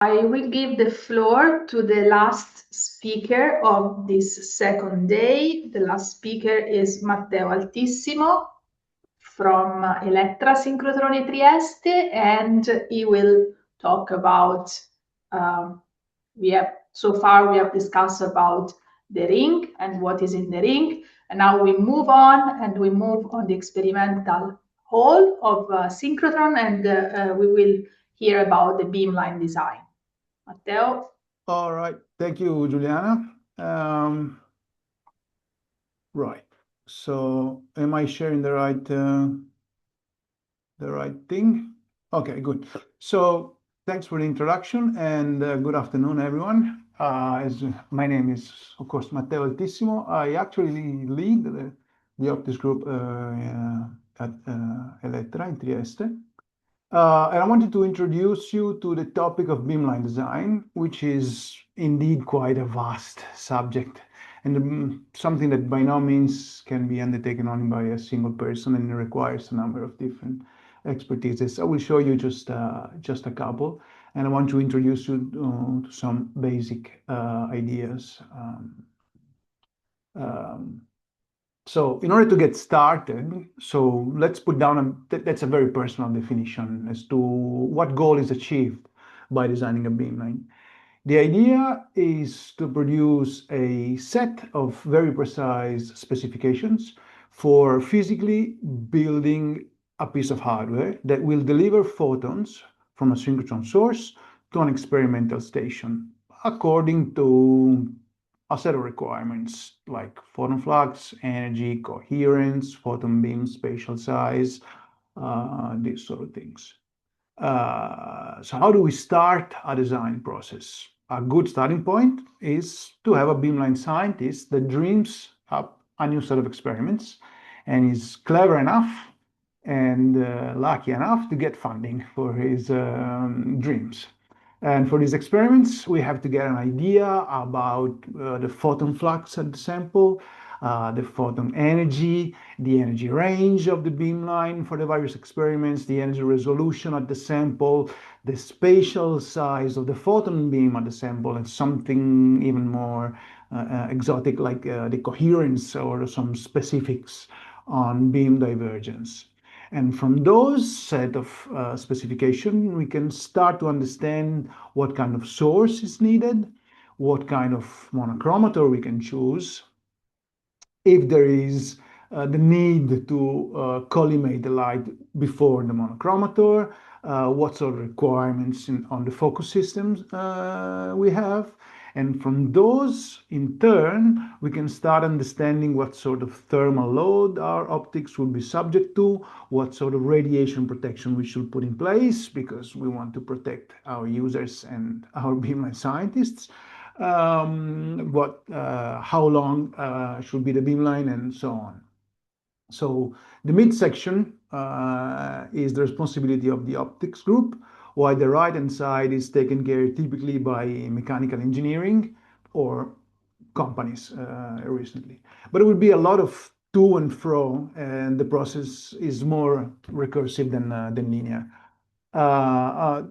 I will give the floor to the last speaker of this second day. The last speaker is Matteo Altissimo from Elettra Syncrotrone Trieste, and he will talk about, so far we have discussed about the ring and what is in the ring, and now we move on the experimental hall of Synchrotron, and we will hear about the beamline design. Matteo? All right, thank you, Juliana. Right, so am I sharing the right thing? Okay, good. So thanks for the introduction and good afternoon, everyone. My name is, of course, Matteo Altissimo. I actually lead the Optics group at Elettra in Trieste. And I wanted to introduce you to the topic of beamline design, which is indeed quite a vast subject and something that by no means can be undertaken only by a single person and requires a number of different expertises. I will show you just a couple, and I want to introduce you to some basic ideas. So in order to get started, so let's put down that's a very personal definition as to what goal is achieved by designing a beamline. The idea is to produce a set of very precise specifications for physically building a piece of hardware that will deliver photons from a synchrotron source to an experimental station according to a set of requirements like photon flux, energy, coherence, photon beam spatial size, these sort of things. So how do we start a design process? A good starting point is to have a beamline scientist that dreams up a new set of experiments and is clever enough and lucky enough to get funding for his dreams. And for these experiments, we have to get an idea about the photon flux at the sample, the photon energy, the energy range of the beamline for the various experiments, the energy resolution at the sample, the spatial size of the photon beam at the sample, and something even more exotic like the coherence or some specifics on beam divergence. And from those set of specification, we can start to understand what kind of source is needed, what kind of monochromator we can choose, if there is the need to collimate the light before the monochromator, what sort of requirements on the focus systems we have. And from those, in turn, we can start understanding what sort of thermal load our optics will be subject to, what sort of radiation protection we should put in place, because we want to protect our users and our beamline scientists. How long should be the beamline, and so on. So the midsection is the responsibility of the optics group, while the right-hand side is taken care typically by mechanical engineering or companies recently. But it will be a lot of to and fro, and the process is more recursive than linear.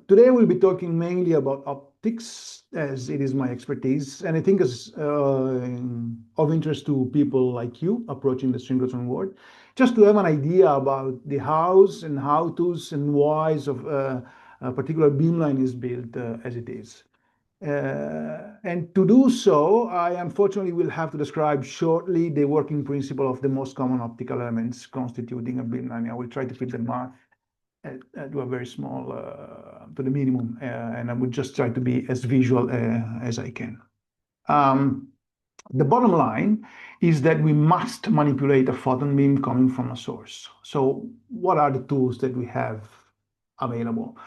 Today we'll be talking mainly about optics, as it is my expertise, and I think it's of interest to people like you approaching the synchrotron world, just to have an idea about the hows and how-tos and whys of a particular beamline is built as it is. And to do so, I unfortunately will have to describe shortly the working principle of the most common optical elements constituting a beamline. I will try to fit them to a very small, to the minimum, and I would just try to be as visual as I can. The bottom line is that we must manipulate a photon beam coming from a source. So what are the tools that we have available?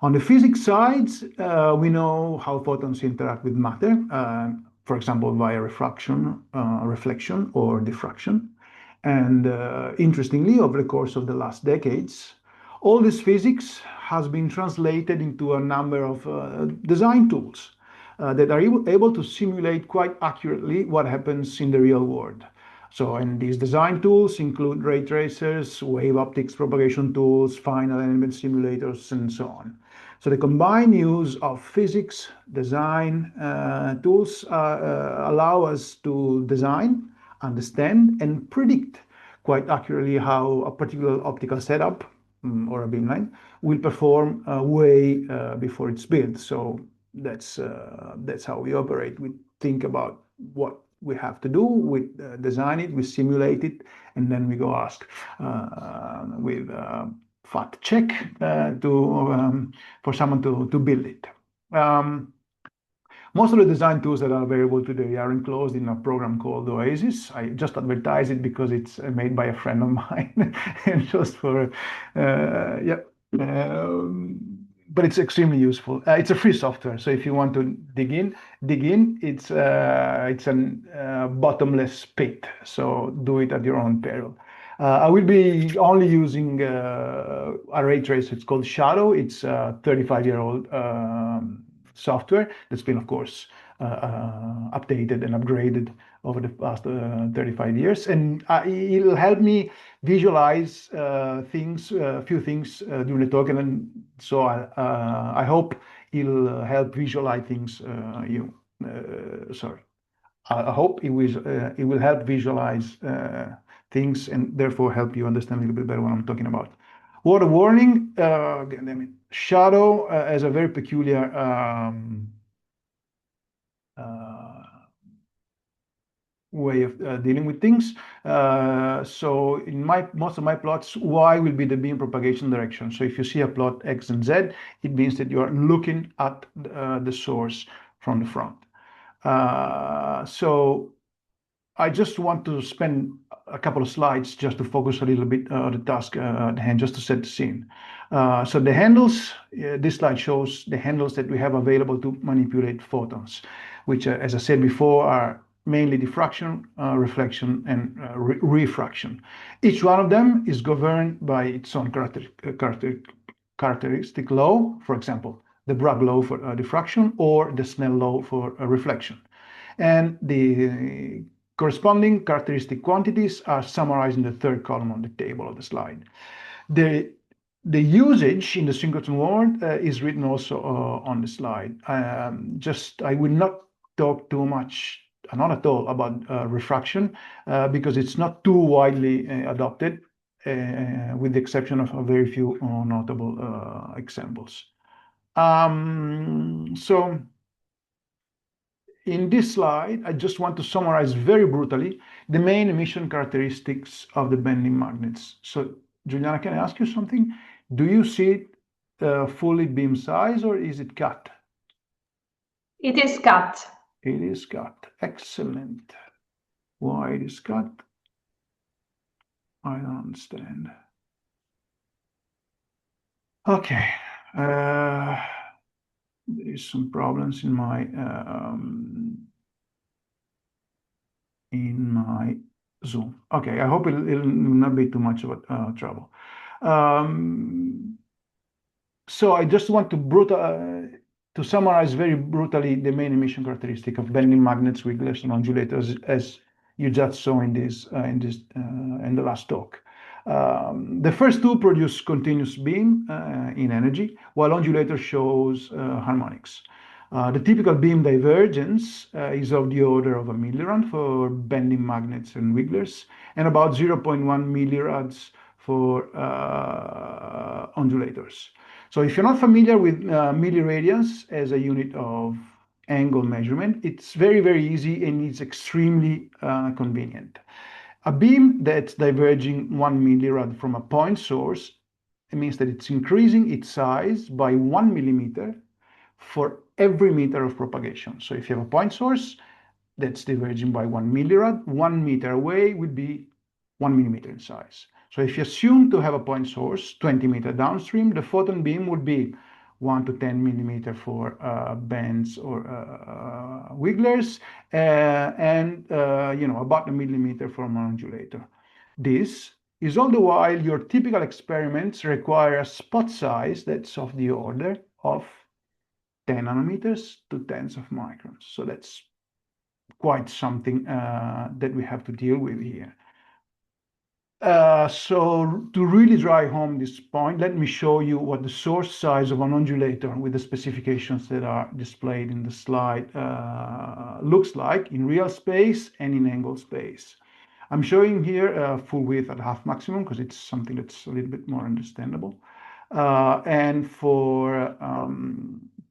On the physics side, we know how photons interact with matter, for example, via refraction, reflection, or diffraction. And interestingly, over the course of the last decades, all this physics has been translated into a number of design tools that are able to simulate quite accurately what happens in the real world. So, and these design tools include ray tracers, wave optics propagation tools, final element simulators, and so on. So the combined use of physics, design tools allow us to design, understand, and predict quite accurately how a particular optical setup or a beamline will perform way before it's built. So that's how we operate. We think about what we have to do, we design it, we simulate it, and then we go ask with fact check for someone to build it. Most of the design tools that are available today are enclosed in a program called Oasis. I just advertise it because it's made by a friend of mine, and just for yeah. But it's extremely useful. It's a free software, so if you want to dig in. It's a bottomless pit. So do it at your own peril. I will be only using a ray tracer. It's called Shadow. It's a 35-year-old software that's been, of course, updated and upgraded over the past 35 years, and it'll help me visualize things, a few things during the talk, and then, so I hope it'll help visualize things. Sorry, I hope it will help visualize things and therefore help you understand a little bit better what I'm talking about. Word of warning, Shadow has a very peculiar way of dealing with things. So in most of my plots, Y will be the beam propagation direction. So if you see a plot X and Z, it means that you are looking at the source from the front. So I just want to spend a couple of slides just to focus a little bit on the task at hand, just to set the scene. So the handles, this slide shows the handles that we have available to manipulate photons, which, as I said before, are mainly diffraction, reflection, and refraction. Each one of them is governed by its own characteristic law, for example, the Bragg law for diffraction or the Snell law for reflection. And the corresponding characteristic quantities are summarized in the third column on the table of the slide. The usage in the synchrotron world is written also on the slide. I will not talk too much, not at all, about refraction because it's not too widely adopted, with the exception of a very few notable examples. So in this slide, I just want to summarize very brutally the main emission characteristics of the bending magnets. So, Juliana, can I ask you something? Do you see it fully beam size, or is it cut? It is cut. It is cut. Excellent. Why it is cut? I don't understand. Okay. There is some problems in my Zoom. Okay, I hope it'll not be too much of a trouble. So I just want to summarize very brutally the main emission characteristic of bending magnets, wigglers, and ondulators, as you just saw in the last talk. The first two produce continuous beam in energy, while undulator shows harmonics. The typical beam divergence is of the order of a millirad for bending magnets and wigglers, and about 0.1 millirads for ondulators. So if you're not familiar with milliradians as a unit of angle measurement, it's very, very easy and it's extremely convenient. A beam that's diverging 1 millirad from a point source, it means that it's increasing its size by 1 millimeter for every meter of propagation. So if you have a point source that's diverging by 1 millirad, 1 meter away would be 1 millimeter in size. So if you assume to have a point source 20 meters downstream, the photon beam would be 1 to 10 millimeter for bends or wigglers, and about a millimeter for an undulator. This is all the while your typical experiments require a spot size that's of the order of 10 nanometers to tens of microns. So that's quite something that we have to deal with here. So to really drive home this point, let me show you what the source size of an undulator with the specifications that are displayed in the slide looks like in real space and in angle space. I'm showing here full width at half maximum because it's something that's a little bit more understandable. And for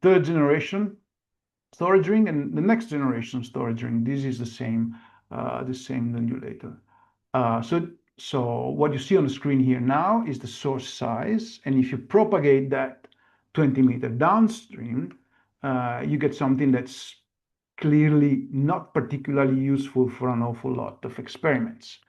third generation storage ring and the next generation storage ring, this is the same undulator. So what you see on the screen here now is the source size, and if you propagate that 20 meter downstream, you get something that's clearly not particularly useful for an awful lot of experiments.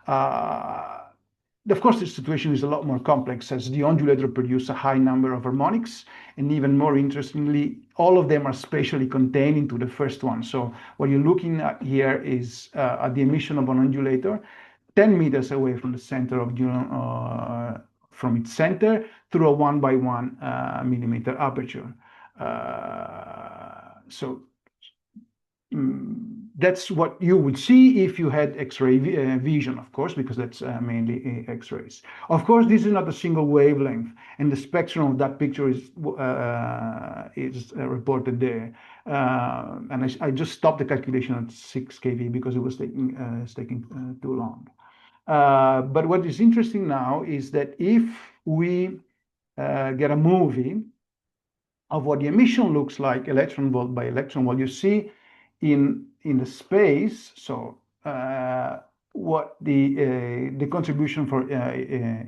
Of course, the situation is a lot more complex as the undulator produces a high number of harmonics, and even more interestingly, all of them are spatially contained into the first one. So what you're looking at here is at the emission of an undulator 10 meters away from the center of from its center through a 1 by 1 millimeter aperture. That's what you would see if you had X-ray vision, of course, because that's mainly X-rays. Of course, this is not a single wavelength, and the spectrum of that picture is reported there. And I just stopped the calculation at 6 kV because it was taking too long. But what is interesting now is that if we get a movie of what the emission looks like, electron volt by electron volt, you see in the space, so what the contribution for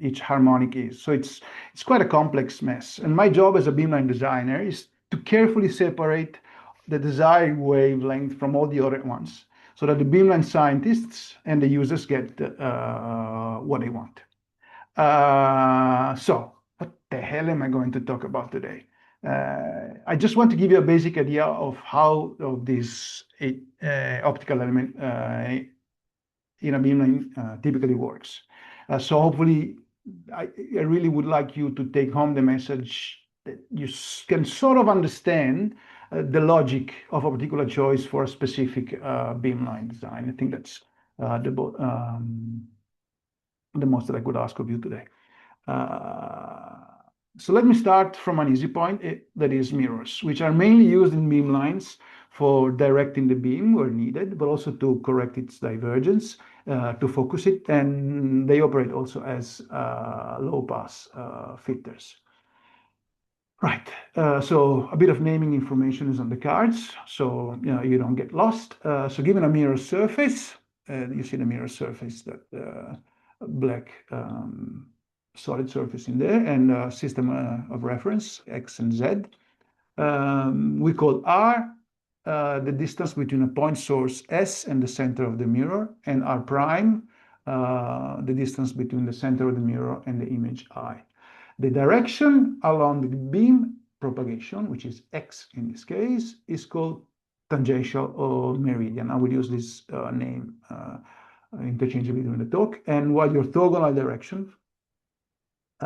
each harmonic is. So it's quite a complex mess. And my job as a beamline designer is to carefully separate the desired wavelength from all the other ones, so that the beamline scientists and the users get what they want. So what the hell am I going to talk about today? I just want to give you a basic idea of how this optical element in a beamline typically works. So hopefully, I really would like you to take home the message that you can sort of understand the logic of a particular choice for a specific beamline design. I think that's the most that I could ask of you today. So let me start from an easy point, that is mirrors, which are mainly used in beamlines for directing the beam where needed, but also to correct its divergence, to focus it, and they operate also as low-pass filters. Right, so a bit of naming information is on the cards, so you don't get lost. So given a mirror surface, you see the mirror surface, that black solid surface in there, and a system of reference, X and Z. We call R the distance between a point source S and the center of the mirror, and R prime the distance between the center of the mirror and the image I. The direction along the beam propagation, which is X in this case, is called tangential or meridian. I will use this name interchangeably during the talk. And while your orthogonal direction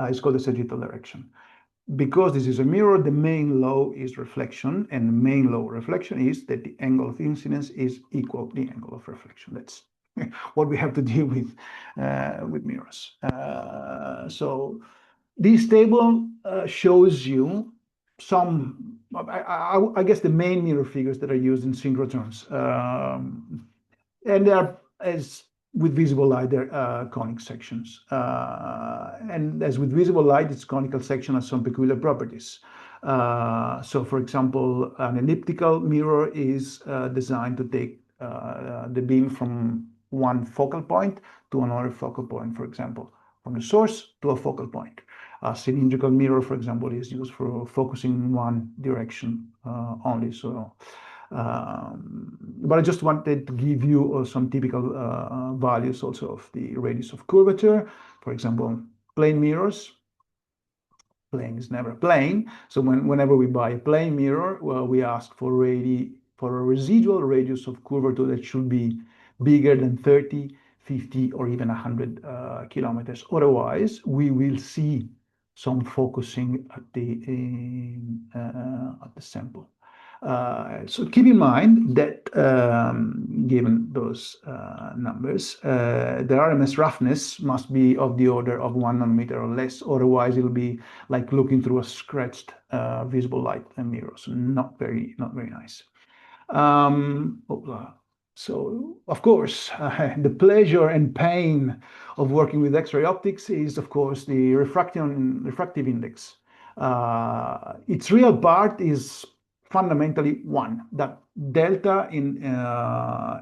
is called the sagittal direction. Because this is a mirror, the main law is reflection, and the main law of reflection is that the angle of incidence is equal to the angle of reflection. That's what we have to deal with mirrors. So this table shows you some, I guess, the main mirror figures that are used in synchrotrons. And they are, as with visible light, they're conic sections. And as with visible light, its conical section has some peculiar properties. So, for example, an elliptical mirror is designed to take the beam from one focal point to another focal point, for example, from the source to a focal point. A cylindrical mirror, for example, is used for focusing in one direction only. So, but I just wanted to give you some typical values also of the radius of curvature. For example, plane mirrors. Plane is never plane. So whenever we buy a plane mirror, well, we ask for a residual radius of curvature that should be bigger than 30, 50, or even 100 kilometers. Otherwise, we will see some focusing at the sample. So keep in mind that given those numbers, the RMS roughness must be of the order of 1 nanometer or less, otherwise it'll be like looking through a scratched visible light mirror. So not very nice. So of course, the pleasure and pain of working with X-ray optics is, of course, the refractive index. Its real part is fundamentally 1. That delta in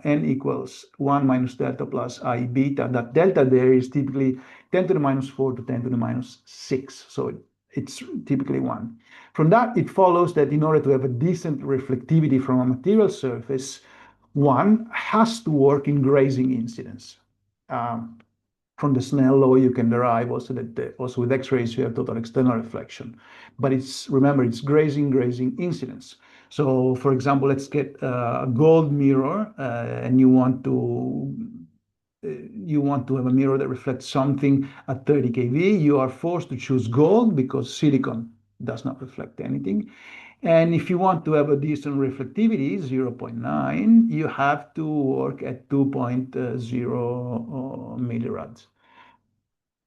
n equals 1 minus delta plus I beta. That delta there is typically 10 to the minus 4 to 10 to the minus 6. So it's typically 1. From that, it follows that in order to have a decent reflectivity from a material surface, one has to work in grazing incidence. From the Snell law, you can derive also that also with X-rays you have total external reflection, but remember it's grazing incidence. So, for example, let's get a gold mirror, and you want to have a mirror that reflects something at 30 kV. You are forced to choose gold because silicon does not reflect anything. And if you want to have a decent reflectivity, 0.9, you have to work at 2.0 millirads.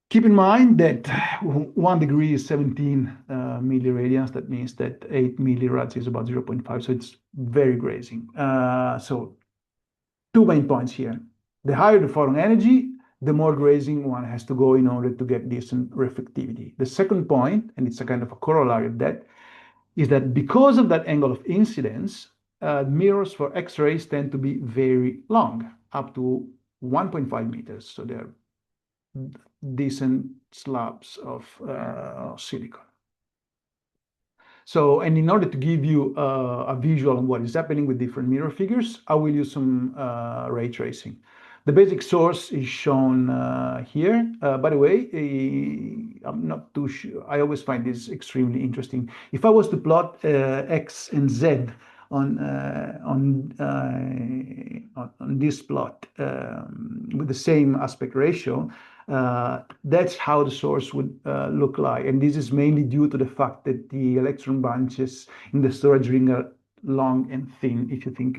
Keep in mind that 1 degree is 17 milliradians. That means that 8 millirads is about 0.5, so it's very grazing. So 2 main points here. The higher the photon energy, the more grazing one has to go in order to get decent reflectivity. The second point, and it's a kind of a corollary of that, is that because of that angle of incidence, mirrors for X-rays tend to be very long, up to 1.5 meters. So they're decent slabs of silicon. So, and in order to give you a visual on what is happening with different mirror figures, I will use some ray tracing. The basic source is shown here. By the way, I'm not too sure. I always find this extremely interesting. If I was to plot X and Z on this plot with the same aspect ratio, that's how the source would look like. And this is mainly due to the fact that the electron branches in the storage ring are long and thin, if you think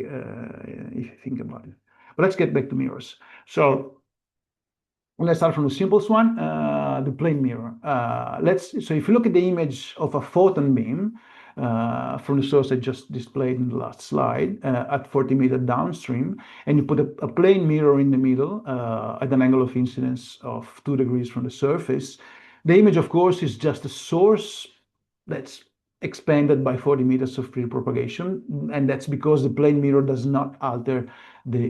about it. But let's get back to mirrors. So let's start from the simplest one, the plane mirror. So if you look at the image of a photon beam from the source I just displayed in the last slide at 40 meters downstream, and you put a plane mirror in the middle at an angle of incidence of 2 degrees from the surface, the image, of course, is just a source that's expanded by 40 meters of free propagation, and that's because the plane mirror does not alter the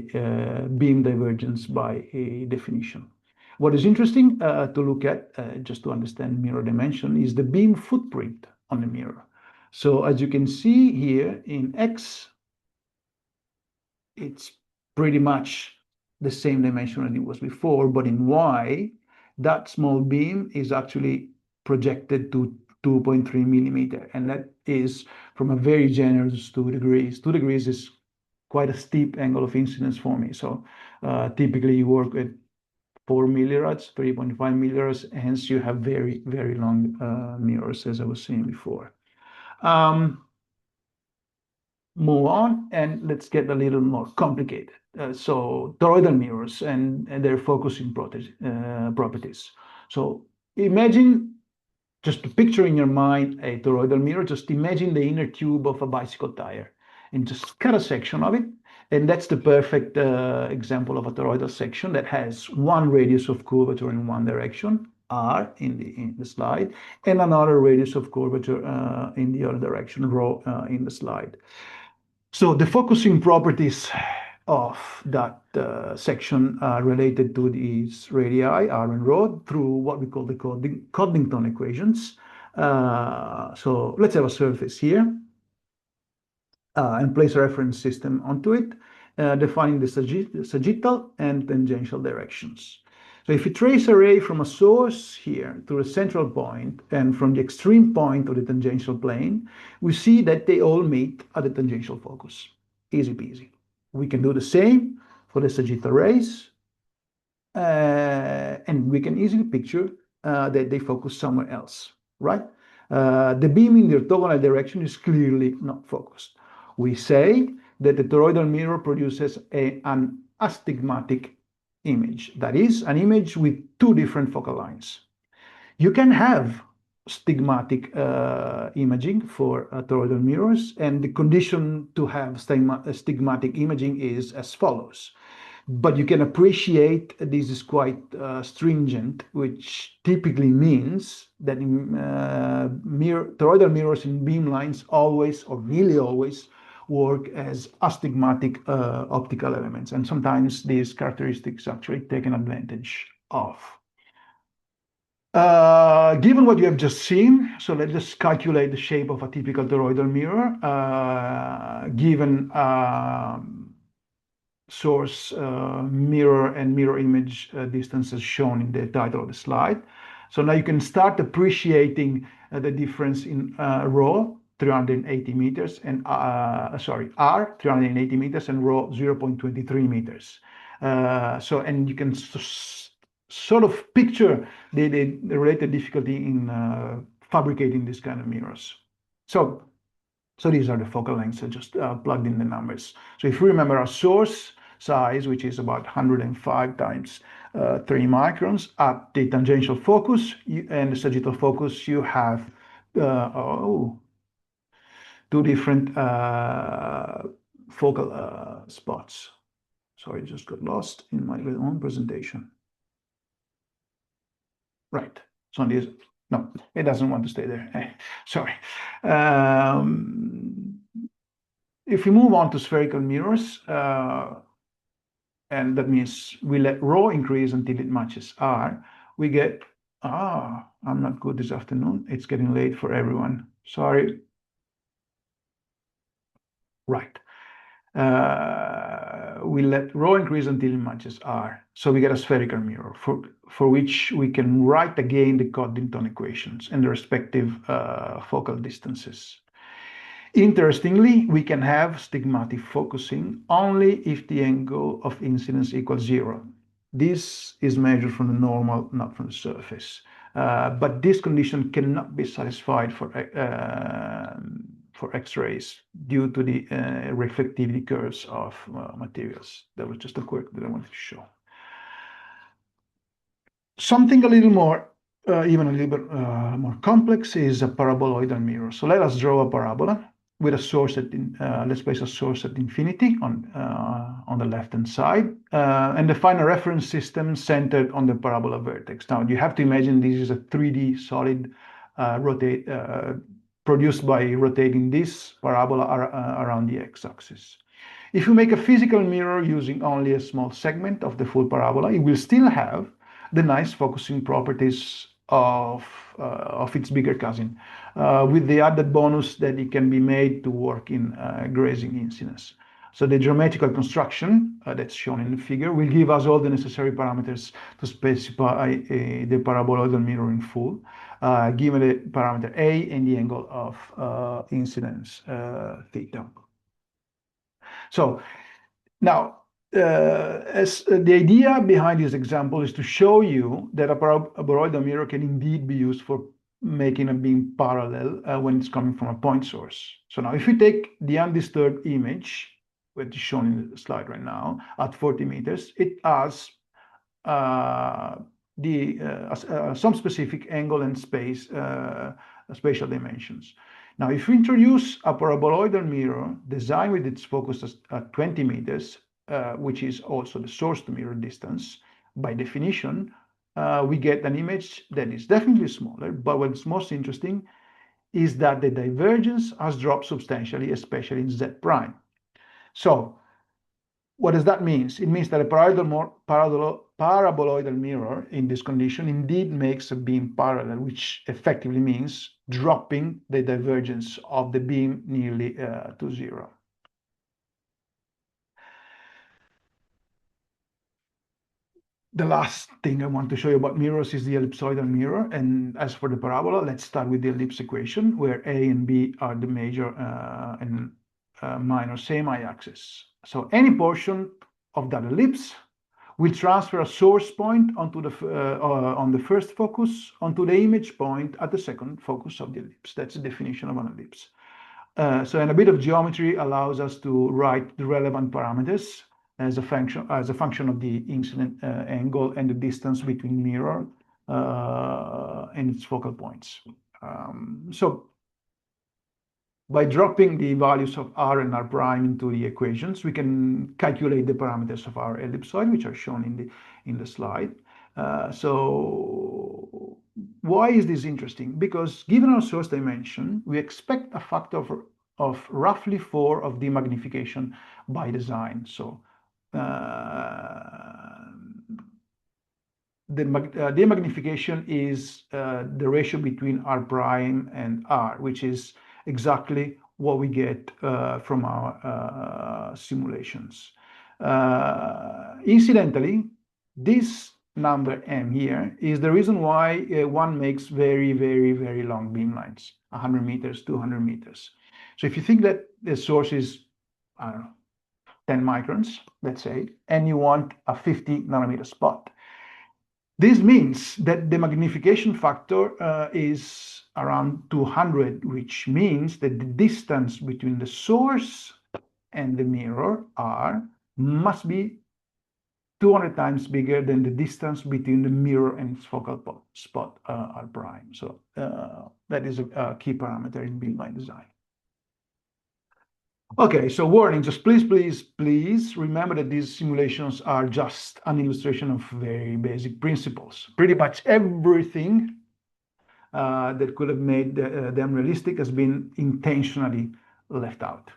beam divergence by definition. What is interesting to look at, just to understand mirror dimension, is the beam footprint on the mirror. So as you can see here in X, it's pretty much the same dimension as it was before, but in Y, that small beam is actually projected to 2.3 millimeter, and that is from a very generous 2 degrees. 2 degrees is quite a steep angle of incidence for me. So typically you work at 4 millirads, 3.5 millirads, hence you have very, very long mirrors, as I was saying before. Move on, and let's get a little more complicated. So toroidal mirrors and their focusing properties. So imagine, just to picture in your mind a toroidal mirror, just imagine the inner tube of a bicycle tire and just cut a section of it. And that's the perfect example of a toroidal section that has one radius of curvature in one direction, R in the slide, and another radius of curvature in the other direction, rho in the slide. So the focusing properties of that section are related to these radii, R and rho, through what we call the Coddington equations. So let's have a surface here and place a reference system onto it, defining the sagittal and tangential directions. So if you trace a ray from a source here to a central point and from the extreme point of the tangential plane, we see that they all meet at the tangential focus. Easy peasy. We can do the same for the sagittal rays, and we can easily picture that they focus somewhere else, right? The beam in the orthogonal direction is clearly not focused. We say that the toroidal mirror produces an astigmatic image. That is, an image with two different focal lines. You can have stigmatic imaging for toroidal mirrors, and the condition to have stigmatic imaging is as follows. But you can appreciate this is quite stringent, which typically means that in toroidal mirrors in beamlines always, or nearly always, work as astigmatic optical elements, and sometimes these characteristics actually taken advantage of. Given what you have just seen, so let's just calculate the shape of a typical toroidal mirror, given source mirror and mirror image distances shown in the title of the slide. So now you can start appreciating the difference in rho 380 meters and R 380 meters and rho 0.23 meters. And you can sort of picture the related difficulty in fabricating this kind of mirrors. So these are the focal lengths. I just plugged in the numbers. So if you remember our source size, which is about 105 times 3 microns, at the tangential focus and the sagittal focus, you have two different focal spots. Sorry, I just got lost in my own presentation. Right. So this, no, it doesn't want to stay there. Sorry. If we move on to spherical mirrors, and that means we let rho increase until it matches R, we get, I'm not good this afternoon. It's getting late for everyone. Sorry. Right. We let rho increase until it matches R. So we get a spherical mirror for which we can write again the Coddington equations and the respective focal distances. Interestingly, we can have stigmatic focusing only if the angle of incidence equals 0. This is measured from the normal, not from the surface. But this condition cannot be satisfied for X-rays due to the reflectivity curves of materials. That was just a quirk that I wanted to show. Something a little more, even a little bit more complex is a paraboloidal mirror. So let us draw a parabola with a source at, let's place a source at infinity on the left-hand side, and define a reference system centered on the parabola vertex. Now, you have to imagine this is a 3D solid produced by rotating this parabola around the x-axis. If you make a physical mirror using only a small segment of the full parabola, it will still have the nice focusing properties of its bigger cousin, with the added bonus that it can be made to work in grazing incidence. So the geometrical construction that's shown in the figure will give us all the necessary parameters to specify the paraboloidal mirror in full, given the parameter A and the angle of incidence theta. So now, as the idea behind this example is to show you that a paraboloidal mirror can indeed be used for making a beam parallel when it's coming from a point source. So now if we take the undisturbed image, which is shown in the slide right now, at 40 meters, it has some specific angle and space, spatial dimensions. Now, if we introduce a paraboloidal mirror designed with its focus at 20 meters, which is also the source to mirror distance, by definition, we get an image that is definitely smaller, but what's most interesting is that the divergence has dropped substantially, especially in Z prime. So what does that mean? It means that a paraboloidal mirror in this condition indeed makes a beam parallel, which effectively means dropping the divergence of the beam nearly to 0. The last thing I want to show you about mirrors is the ellipsoidal mirror. And as for the parabola, let's start with the ellipse equation, where A and B are the major and minor semi-axis. So any portion of that ellipse will transfer a source point onto on the first focus onto the image point at the second focus of the ellipse. That's the definition of an ellipse. And a bit of geometry allows us to write the relevant parameters as a function of the incident angle and the distance between mirror and its focal points. So by dropping the values of r and r prime into the equations, we can calculate the parameters of our ellipsoid, which are shown in the slide. So why is this interesting? Because given our source dimension, we expect a factor of roughly 4 of demagnification by design. So the demagnification is the ratio between r prime and r, which is exactly what we get from our simulations. Incidentally, this number m here is the reason why one makes very, very, very long beamlines, 100 meters, 200 meters. So if you think that the source is, I don't know, 10 microns, let's say, and you want a 50 nanometer spot, this means that the magnification factor is around 200, which means that the distance between the source and the mirror, R, must be 200 times bigger than the distance between the mirror and its focal spot, R prime. So that is a key parameter in beamline design. Okay, so warning, just please remember that these simulations are just an illustration of very basic principles. Pretty much everything that could have made them realistic has been intentionally left out.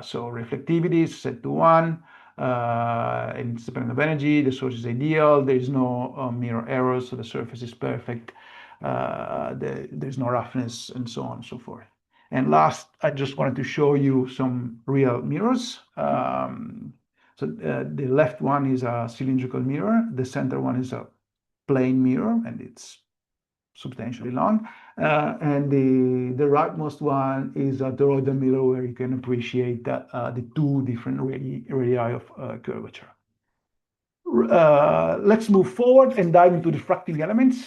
So reflectivity is set to 1, and it's dependent of energy, the source is ideal, there is no mirror errors, so the surface is perfect, there's no roughness, and so on and so forth. And last, I just wanted to show you some real mirrors. So the left one is a cylindrical mirror. The center one is a plane mirror, and it's substantially long. And the rightmost one is a toroidal mirror where you can appreciate the two different radii of curvature. Let's move forward and dive into diffracting elements,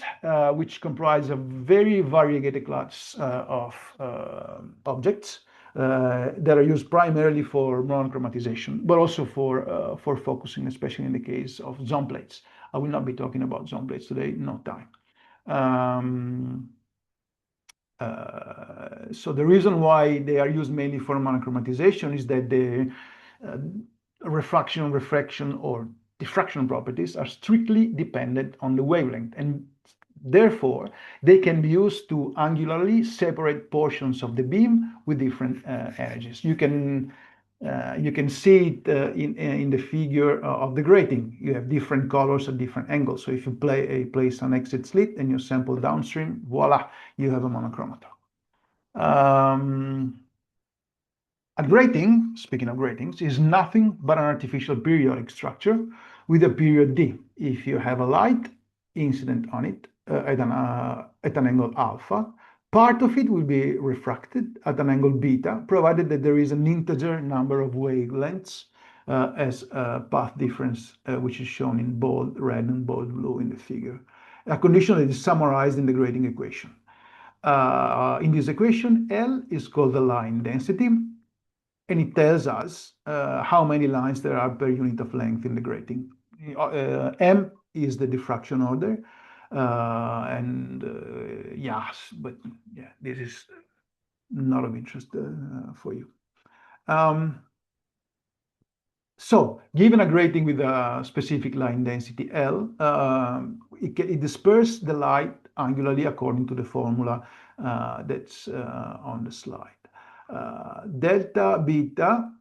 which comprise a very variegated class of objects that are used primarily for monochromatization, but also for focusing, especially in the case of zone plates. I will not be talking about zone plates today, no time. So the reason why they are used mainly for monochromatization is that the refraction, or diffraction properties are strictly dependent on the wavelength, and therefore they can be used to angularly separate portions of the beam with different energies. You can see it in the figure of the grating. You have different colors at different angles. So if you place an exit slit and you sample downstream, voila, you have a monochromator. A grating, speaking of gratings, is nothing but an artificial periodic structure with a period d. If you have a light incident on it at an angle alpha, part of it will be refracted at an angle beta, provided that there is an integer number of wavelengths as a path difference, which is shown in bold red and bold blue in the figure. A condition that is summarized in the grating equation. In this equation, L is called the line density, and it tells us how many lines there are per unit of length in the grating. M is the diffraction order, yes, but yeah, this is not of interest for you. So, given a grating with a specific line density L, it disperses the light angularly according to the formula that's on the slide. Delta beta,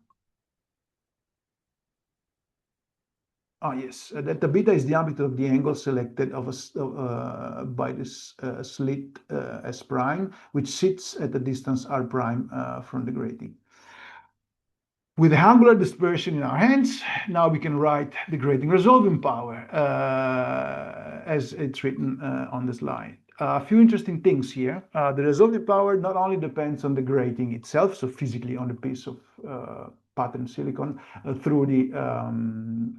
delta beta is the amplitude of the angle selected by this slit S prime, which sits at a distance R prime from the grating. With the angular dispersion in our hands, now we can write the grating resolving power as it's written on the slide. A few interesting things here. The resolving power not only depends on the grating itself, so physically on the piece of pattern silicon through the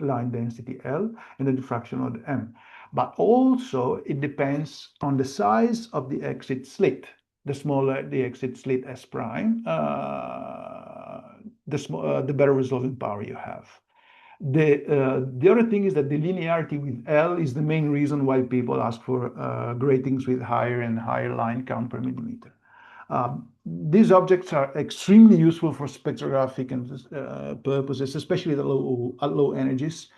line density L and the diffraction order M, but also it depends on the size of the exit slit. the smaller the exit slit S prime, the better resolving power you have. The other thing is that the linearity with L is the main reason why people ask for gratings with higher and higher line count per millimeter. These objects are extremely useful for spectrographic and purposes, especially at low energies,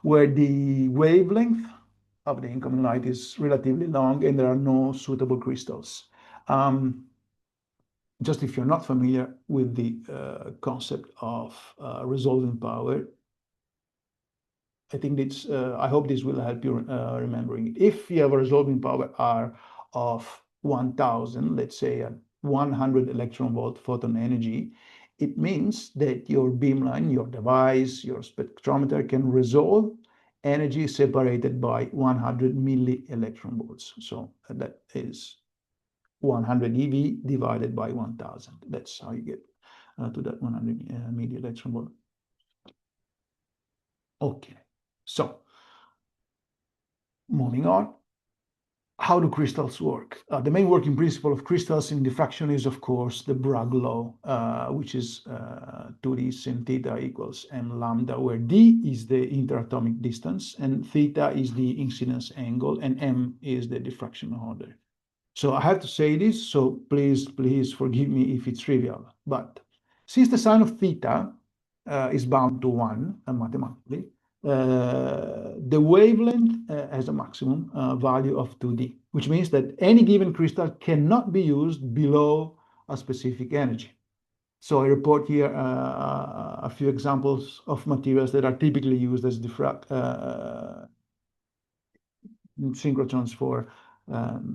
where the wavelength of the incoming light is relatively long and there are no suitable crystals. Just if you're not familiar with the concept of resolving power, I think it's, I hope this will help you remembering it. If you have a resolving power R of 1000, let's say at 100 electron volt photon energy, it means that your beamline, your device, your spectrometer can resolve energy separated by 100 milli electron volts. So that is 100 eV divided by 1000. That's how you get to that 100 milli electron volt. Okay. So, moving on, how do crystals work? The main working principle of crystals in diffraction is, of course, the Bragg law, which is 2d sin theta equals m lambda, where d is the interatomic distance, and theta is the incidence angle, and m is the diffraction order. So I have to say this, so please forgive me if it's trivial. But since the sine of theta is bound to 1 mathematically, the wavelength has a maximum value of 2D, which means that any given crystal cannot be used below a specific energy. So I report here a few examples of materials that are typically used as synchrotrons for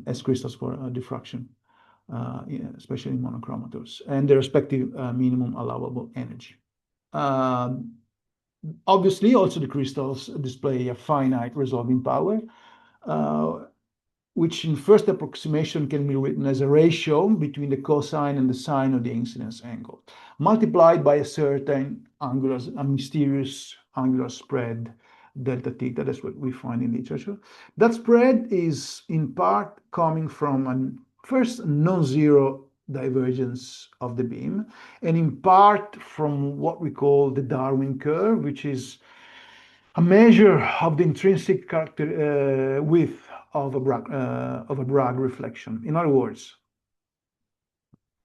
as crystals for diffraction, especially in monochromators, and their respective minimum allowable energy. Obviously, also the crystals display a finite resolving power, which in first approximation can be written as a ratio between the cosine and the sine of the incidence angle, multiplied by a certain angular, a mysterious angular spread, delta theta. That's what we find in literature. That spread is in part coming from a first non-zero divergence of the beam, and in part from what we call the Darwin curve, which is a measure of the intrinsic character width of a Bragg reflection. In other words,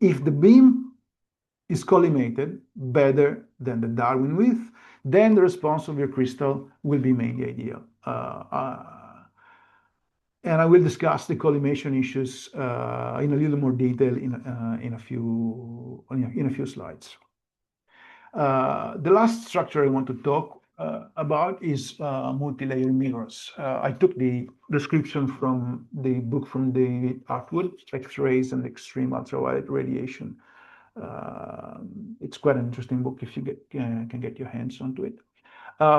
if the beam is collimated better than the Darwin width, then the response of your crystal will be mainly ideal. And I will discuss the collimation issues in a little more detail in a few slides. The last structure I want to talk about is multi-layer mirrors. I took the description from the book from David Atwood, X-rays and extreme ultraviolet radiation. It's quite an interesting book if you can get your hands onto it.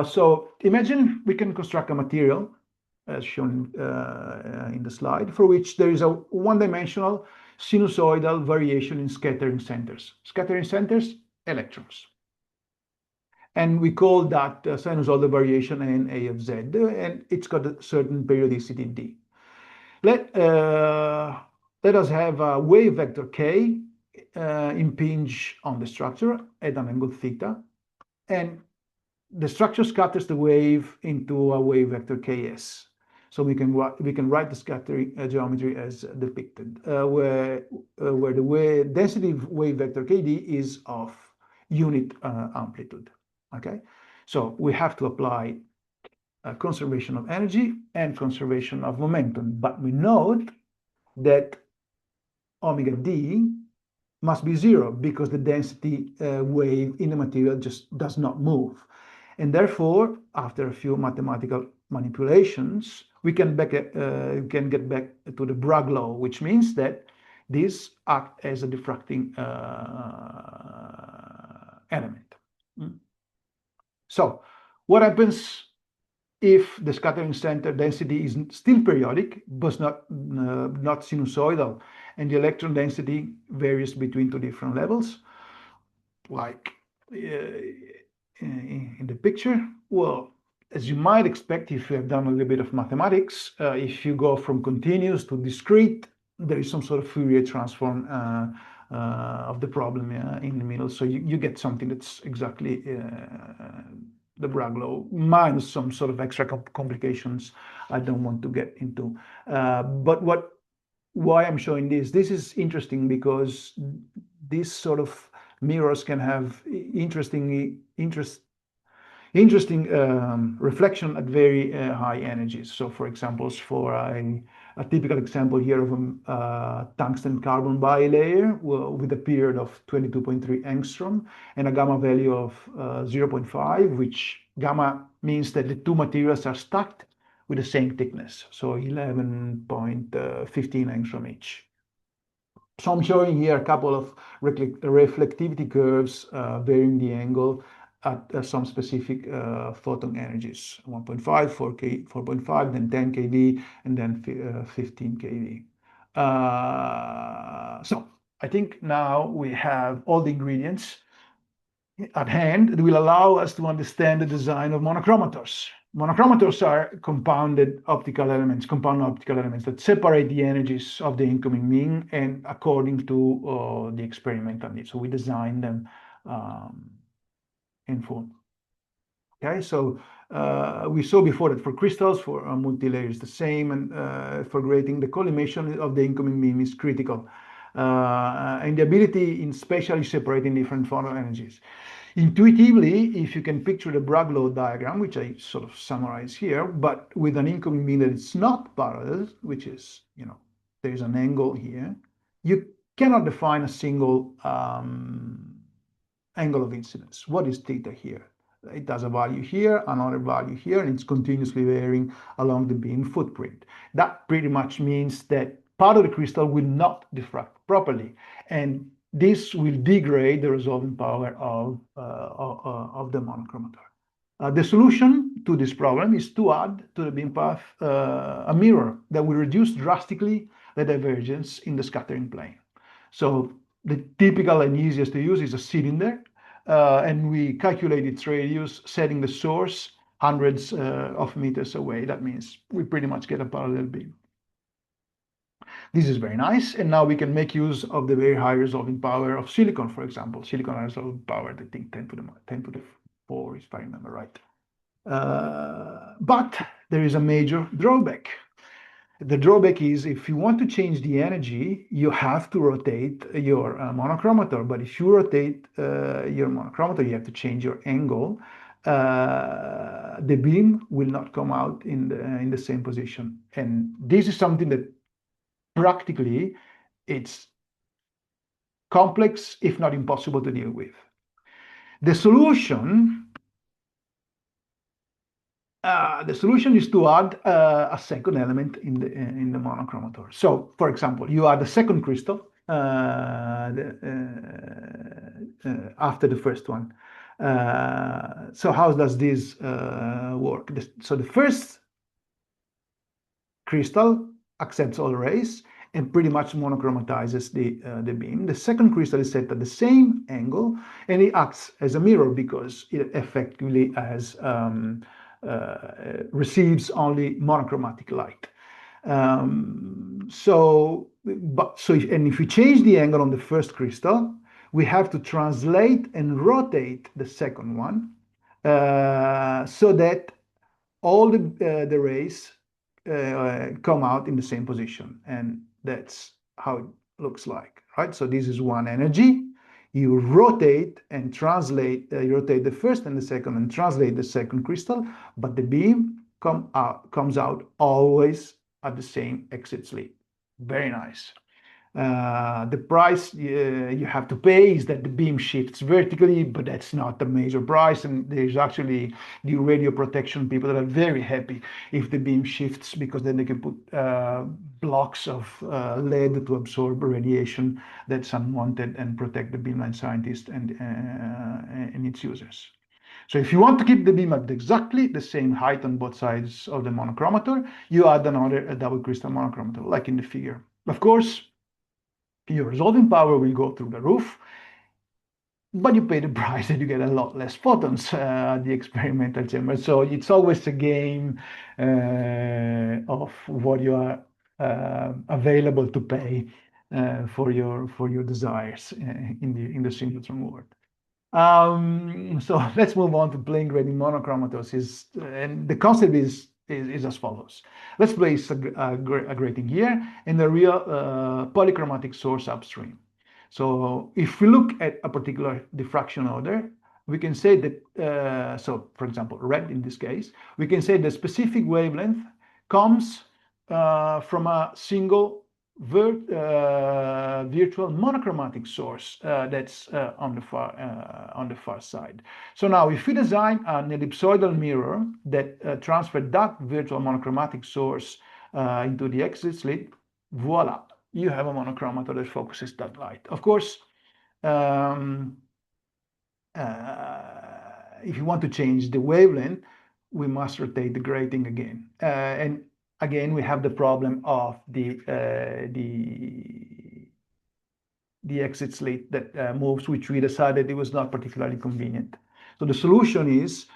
So imagine we can construct a material as shown in the slide, for which there is a one-dimensional sinusoidal variation in scattering centers. Scattering centers, electrons. And we call that sinusoidal variation NA of Z, and it's got a certain periodicity D. Let us have a wave vector K impinge on the structure at an angle theta, and the structure scatters the wave into a wave vector Ks. So we can write the scattering geometry as depicted, where the density wave vector Kd is of unit amplitude. Okay, so we have to apply conservation of energy and conservation of momentum, but we note that omega d must be 0 because the density wave in the material just does not move. And therefore, after a few mathematical manipulations, we can get back to the Bragg law, which means that these act as a diffracting element. So what happens if the scattering center density is still periodic, but not sinusoidal, and the electron density varies between two different levels, like in the picture? Well, as you might expect if you have done a little bit of mathematics, if you go from continuous to discrete, there is some sort of Fourier transform of the problem in the middle. So you get something that's exactly the Bragg law minus some sort of extra complications I don't want to get into. But why I'm showing this is interesting because these sort of mirrors can have interesting reflection at very high energies. So for example, for a typical example here of a tungsten carbon bilayer with a period of 22.3 angstrom and a gamma value of 0.5, which gamma means that the two materials are stacked with the same thickness, so 11.15 angstrom each. So I'm showing here a couple of reflectivity curves varying the angle at some specific photon energies, 1.5, 4.5, then 10 keV, and then 15 keV. So I think now we have all the ingredients at hand that will allow us to understand the design of monochromators. Monochromators are compound optical elements that separate the energies of the incoming beam and according to the experimental needs. So we design them in full. Okay, so we saw before that for crystals, for multi-layer is the same, and for grating, the collimation of the incoming beam is critical. And the ability in spatially separating different photon energies. Intuitively, if you can picture the Bragg law diagram, which I sort of summarize here, but with an incoming beam that is not parallel, which is, there's an angle here, you cannot define a single angle of incidence. What is theta here? It has a value here, another value here, and it's continuously varying along the beam footprint. That pretty much means that part of the crystal will not diffract properly, and this will degrade the resolving power of the monochromator. The solution to this problem is to add to the beam path a mirror that will reduce drastically the divergence in the scattering plane. So the typical and easiest to use is a cylinder, and we calculate its radius, setting the source hundreds of meters away. That means we pretty much get a parallel beam. This is very nice, and now we can make use of the very high resolving power of silicon, for example. Silicon has resolving power, I think 10 to the 4, if I remember right. But there is a major drawback. The drawback is if you want to change the energy, you have to rotate your monochromator. But if you rotate your monochromator, you have to change your angle. The beam will not come out in the same position. And this is something that practically it's complex, if not impossible to deal with. The solution is to add a second element in the monochromator. So, for example, you add a second crystal after the first one. So how does this work? So the first crystal accepts all rays and pretty much monochromatizes the beam. The second crystal is set at the same angle, and it acts as a mirror because it effectively receives only monochromatic light. If we change the angle on the first crystal, we have to translate and rotate the second one so that all the rays come out in the same position, and that's how it looks like, right? So this is one energy. You rotate and translate, you rotate the first and the second and translate the second crystal, but the beam comes out always at the same exit slit. Very nice. The price you have to pay is that the beam shifts vertically, but that's not the major price. And there's actually the radio protection people that are very happy if the beam shifts, because then they can put blocks of lead to absorb radiation that's unwanted and protect the beamline scientist and its users. So if you want to keep the beam at exactly the same height on both sides of the monochromator, you add a double crystal monochromator, like in the figure. Of course, your resolving power will go through the roof, but you pay the price and you get a lot less photons at the experimental chamber. So it's always a game of what you are available to pay for your desires in the synchrotron world. So let's move on to plane grading monochromators. And the concept is as follows. Let's place a grating here and a real polychromatic source upstream. So if we look at a particular diffraction order, we can say that, so for example, red in this case, we can say the specific wavelength comes from a single virtual monochromatic source that's on the far side. So now, if we design an ellipsoidal mirror that transfers that virtual monochromatic source into the exit slit, voila, you have a monochromator that focuses that light. Of course, if you want to change the wavelength, we must rotate the grating again. And again, we have the problem of the exit slit that moves, which we decided it was not particularly convenient. So the solution is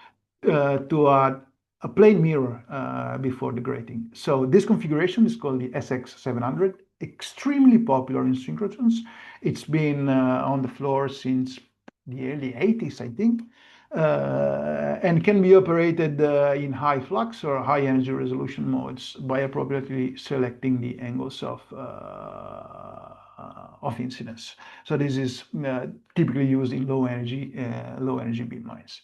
to add a plane mirror before the grating. So this configuration is called the SX700, extremely popular in synchrotrons. It's been on the floor since the early 80s, I think, and can be operated in high flux or high energy resolution modes by appropriately selecting the angles of incidence. So this is typically used in low energy beamlines.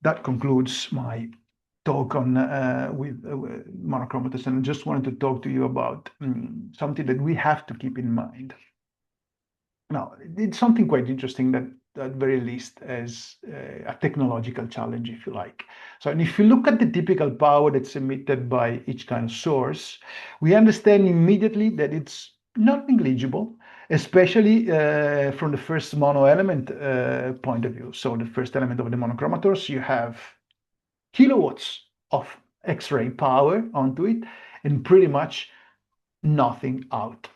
That concludes my talk on with monochromators, and I just wanted to talk to you about something that we have to keep in mind. Now, it's something quite interesting that at very least as a technological challenge, if you like. So, and if you look at the typical power that's emitted by each kind of source, we understand immediately that it's not negligible, especially from the first mono element point of view. So the first element of the monochromators, you have kilowatts of X-ray power onto it and pretty much nothing out.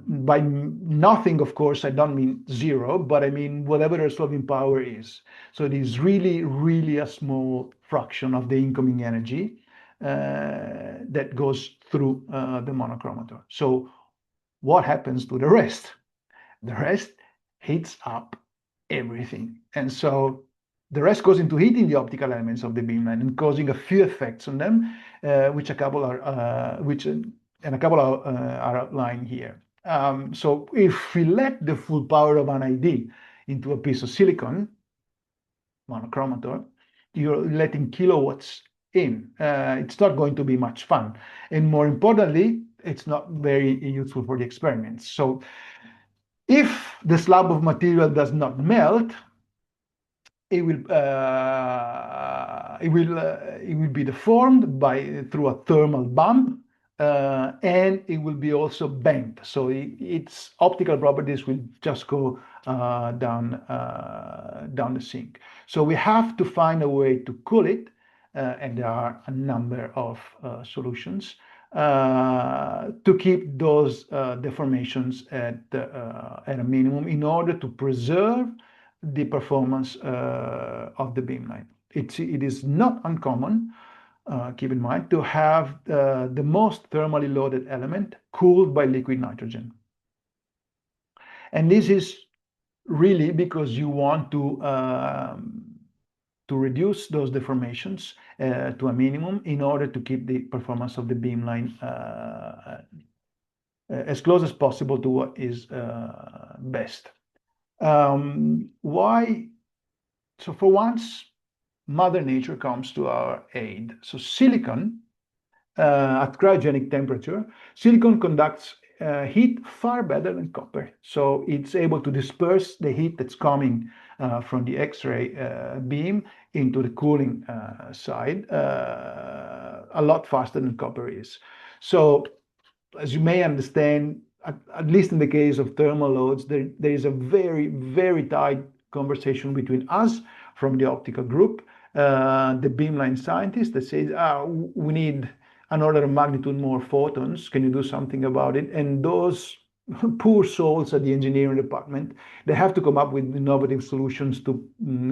By nothing, of course, I don't mean zero, but I mean whatever the resolving power is. So it is really, really a small fraction of the incoming energy that goes through the monochromator. So what happens to the rest? The rest heats up everything. And so the rest goes into heating the optical elements of the beamline and causing a few effects on them, which a couple are outlined here. So if we let the full power of an ID into a piece of silicon monochromator, you're letting kilowatts in. It's not going to be much fun. And more importantly, it's not very useful for the experiments. So if the slab of material does not melt, it will be deformed through a thermal bump, and it will be also bent. So its optical properties will just go down the sink. So we have to find a way to cool it, and there are a number of solutions to keep those deformations at a minimum in order to preserve the performance of the beamline. It is not uncommon, keep in mind, to have the most thermally loaded element cooled by liquid nitrogen. And this is really because you want to reduce those deformations to a minimum in order to keep the performance of the beamline as close as possible to what is best. Why? So for once, Mother Nature comes to our aid. So silicon, at cryogenic temperature, silicon conducts heat far better than copper. So it's able to disperse the heat that's coming from the X-ray beam into the cooling side a lot faster than copper is. So as you may understand, at least in the case of thermal loads, there is a very, very tight conversation between us from the optical group, the beamline scientists that says, we need an order of magnitude more photons. Can you do something about it? And those poor souls at the engineering department, they have to come up with innovative solutions to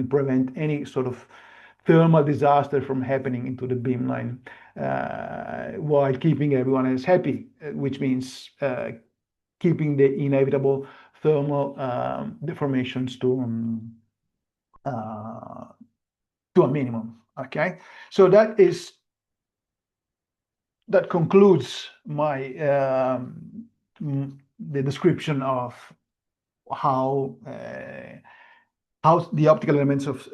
prevent any sort of thermal disaster from happening into the beamline while keeping everyone else happy, which means keeping the inevitable thermal deformations to a minimum. Okay, so that concludes my the description of how the optical elements of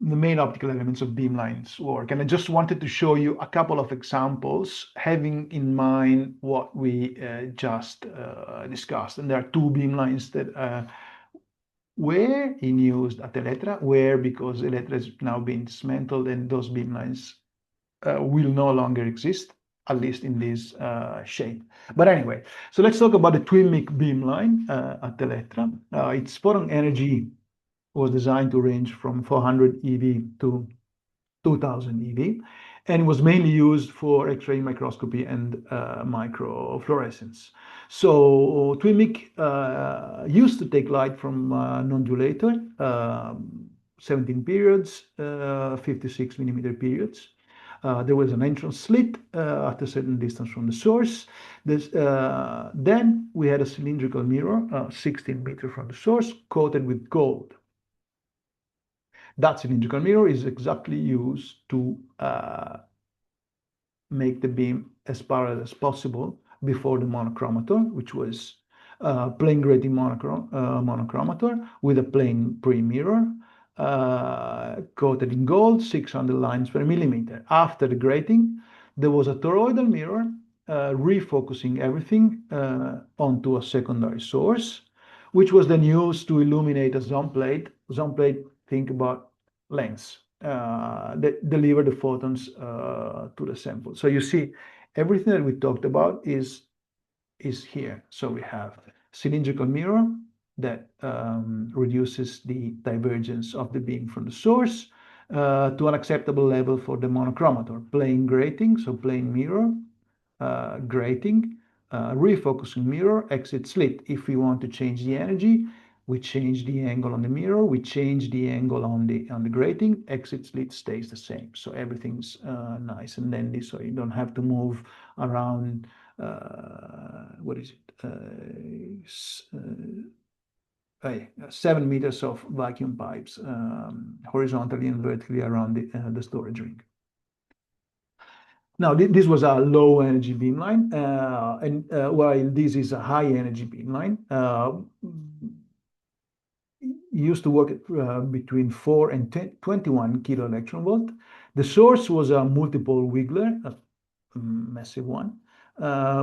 the main optical elements of beamlines work. And I just wanted to show you a couple of examples, having in mind what we just discussed. And there are two beamlines that were in use at Elettra, because Elettra has now been dismantled and those beamlines will no longer exist, at least in this shape. But anyway, so let's talk about the twin-mic beamline at Elettra. Its photon energy was designed to range from 400 eV to 2000 eV, and was mainly used for X-ray microscopy and microfluorescence. So twin-mic used to take light from non-dilator, 17 periods, 56 millimeter periods. There was an entrance slit at a certain distance from the source. Then we had a cylindrical mirror, 16 meters from the source, coated with gold. That cylindrical mirror is exactly used to make the beam as parallel as possible before the monochromator, which was plane grating monochromator with a plane pre-mirror coated in gold, 600 lines per millimeter. After the grating, there was a toroidal mirror refocusing everything onto a secondary source, which was then used to illuminate a zone plate. Zone plate, think about lens that deliver the photons to the sample. So you see, everything that we talked about is here. So we have cylindrical mirror that reduces the divergence of the beam from the source to an acceptable level for the monochromator. Plane grating, so plane mirror, grating, refocusing mirror, exit slit. If we want to change the energy, we change the angle on the mirror, we change the angle on the grating, exit slit stays the same. So everything's nice and dandy, so you don't have to move around, what is it, 7 meters of vacuum pipes horizontally and vertically around the storage ring. Now, this was a low energy beamline, and while this is a high energy beamline, used to work at between 4 and 21 kilo electron volt. The source was a multiple wiggler, a massive one,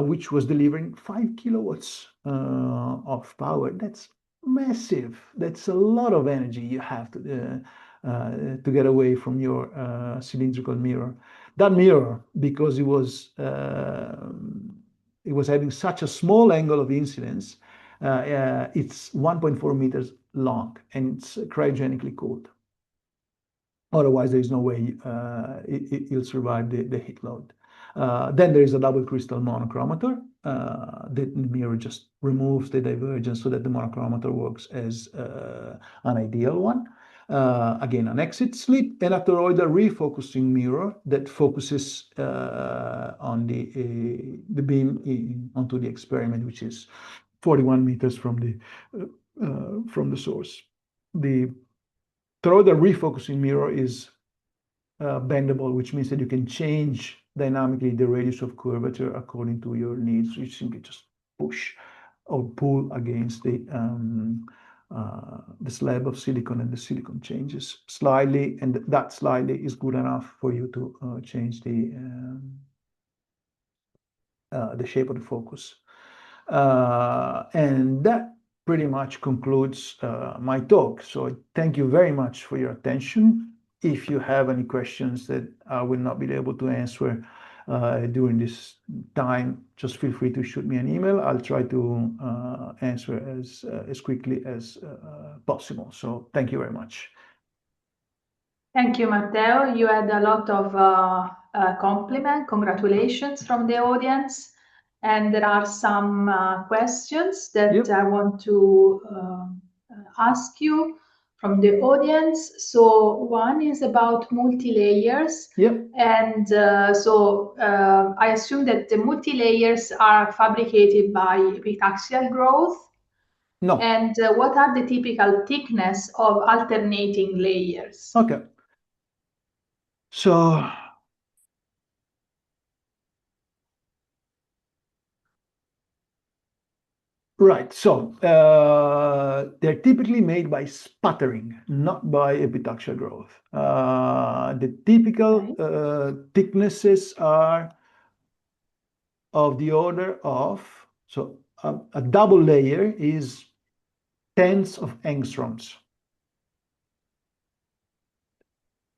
which was delivering 5 kilowatts of power. That's massive. That's a lot of energy you have to get away from your cylindrical mirror. That mirror, because it was having such a small angle of incidence, it's 1.4 meters long and it's cryogenically cooled. Otherwise, there is no way it'll survive the heat load. Then there is a double crystal monochromator. The mirror just removes the divergence so that the monochromator works as an ideal one. Again, an exit slit and a toroidal refocusing mirror that focuses on the beam onto the experiment, which is 41 meters from the source. The toroidal refocusing mirror is bendable, which means that you can change dynamically the radius of curvature according to your needs. You simply just push or pull against the slab of silicon, and the silicon changes slightly, and that slightly is good enough for you to change the shape of the focus. And that pretty much concludes my talk. So thank you very much for your attention. If you have any questions that I will not be able to answer during this time, just feel free to shoot me an email. I'll try to answer as quickly as possible. So thank you very much. Thank you, Matteo. You had a lot of congratulations from the audience. And there are some questions that I want to ask you. from the audience. So one is about multi-layers. Yep. And I assume that the multi-layers are fabricated by epitaxial growth. No. And what are the typical thickness of alternating layers? Okay. So right. So they're typically made by sputtering, not by epitaxial growth. The typical thicknesses are of the order of, so a double layer is tens of angstroms,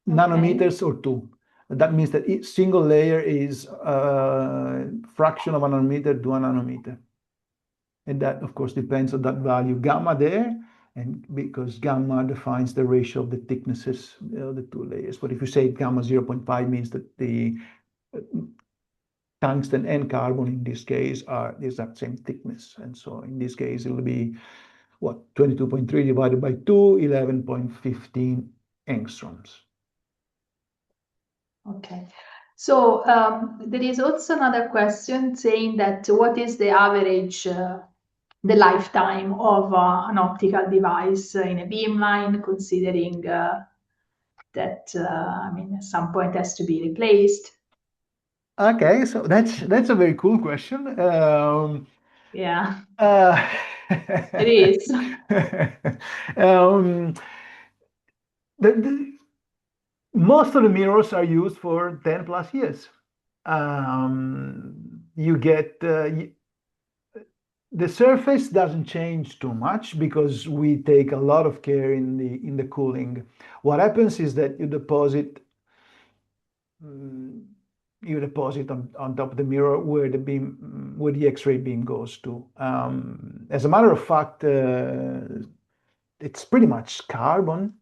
nanometers or two. That means that each single layer is a fraction of a nanometer to a nanometer. And that, of course, depends on that value gamma there, and because gamma defines the ratio of the thicknesses of the two layers. But if you say gamma 0.5 means that the tungsten and carbon in this case are the exact same thickness. And so in this case, it'll be what, 22.3 divided by 2, 11.15 angstroms. Okay. So there is also another question saying that what is the average, the lifetime of an optical device in a beamline, considering that, I mean, at some point has to be replaced? Okay, so that's a very cool question. Yeah, Uh, it is. um, most of the mirrors are used for 10 plus years. You get the surface doesn't change too much because we take a lot of care in the cooling. What happens is that you deposit on top of the mirror where the beam, where the X-ray beam goes to. As a matter of fact, it's pretty much carbon,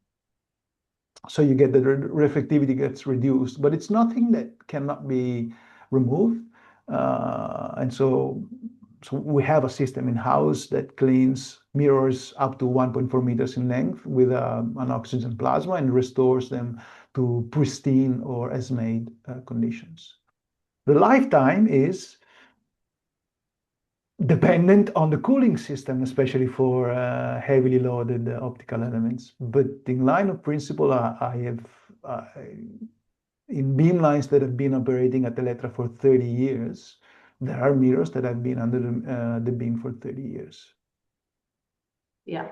so you get the reflectivity gets reduced, but it's nothing that cannot be removed. And so we have a system in house that cleans mirrors up to 1.4 meters in length with an oxygen plasma and restores them to pristine or as made conditions. The lifetime is dependent on the cooling system, especially for heavily loaded optical elements. But in line of principle, I have in beamlines that have been operating at Elettra for 30 years, there are mirrors that have been under the beam for 30 years. Yeah.